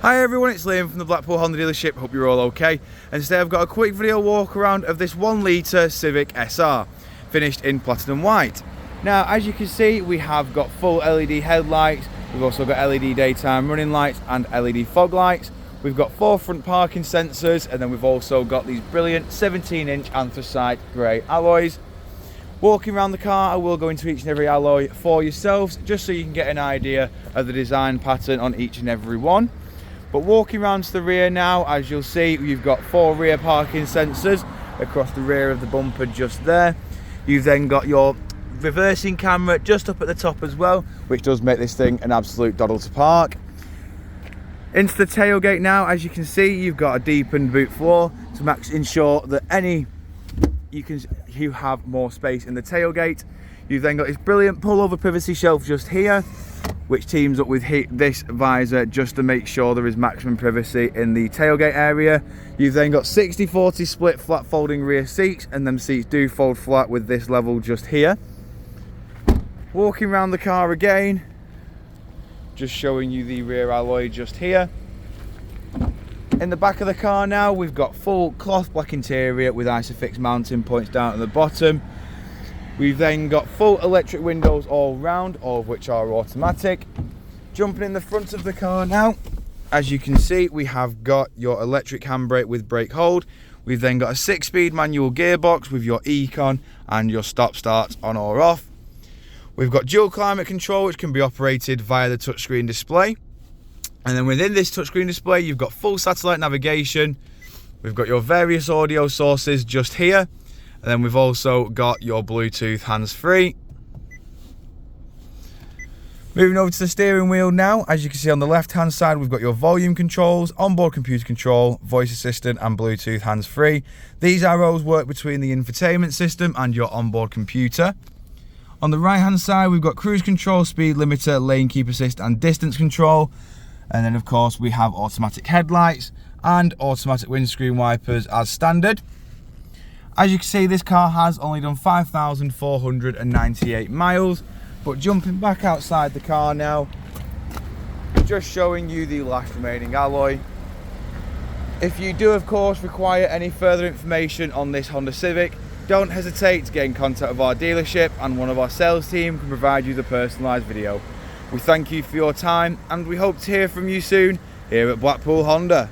Hi everyone, it's Liam from the Blackpool Honda dealership. Hope you're all okay. And today I've got a quick video walk around of this 1 litre Civic SR, finished in platinum white. Now, as you can see, we have got full LED headlights. We've also got LED daytime running lights and LED fog lights. We've got 4 front parking sensors, and then we've also got these brilliant 17-inch anthracite grey alloys. Walking around the car, I will go into each and every alloy for yourselves, just so you can get an idea of the design pattern on each and every one. But walking around to the rear now, as you'll see, you've got 4 rear parking sensors across the rear of the bumper just there. You've then got your reversing camera just up at the top as well, which does make this thing an absolute doddle to park. Into the tailgate now, as you can see, you've got a deepened boot floor to ensure that you have more space in the tailgate. You've then got this brilliant pullover privacy shelf just here, which teams up with this visor just to make sure there is maximum privacy in the tailgate area. You've then got 60/40 split flat folding rear seats, and them seats do fold flat with this level just here. Walking around the car again, just showing you the rear alloy just here. In the back of the car now, we've got full cloth black interior with Isofix mounting points down at the bottom. We've then got full electric windows all round, all of which are automatic. Jumping in the front of the car now, as you can see, we have got your electric handbrake with brake hold. We've then got a 6-speed manual gearbox with your ECON and your stop starts on or off. We've got dual climate control, which can be operated via the touchscreen display. And then within this touchscreen display, you've got full satellite navigation. We've got your various audio sources just here. And then we've also got your Bluetooth hands-free. Moving over to the steering wheel now, as you can see on the left-hand side, we've got your volume controls, onboard computer control, voice assistant and Bluetooth hands-free. These arrows work between the infotainment system and your onboard computer. On the right-hand side, we've got cruise control, speed limiter, lane keep assist and distance control. And then, of course, we have automatic headlights and automatic windscreen wipers as standard. As you can see, this car has only done 5,498 miles, but jumping back outside the car now, just showing you the last remaining alloy. If you do, of course, require any further information on this Honda Civic, don't hesitate to get in contact with our dealership, and one of our sales team can provide you the personalised video. We thank you for your time, and we hope to hear from you soon here at Blackpool Honda.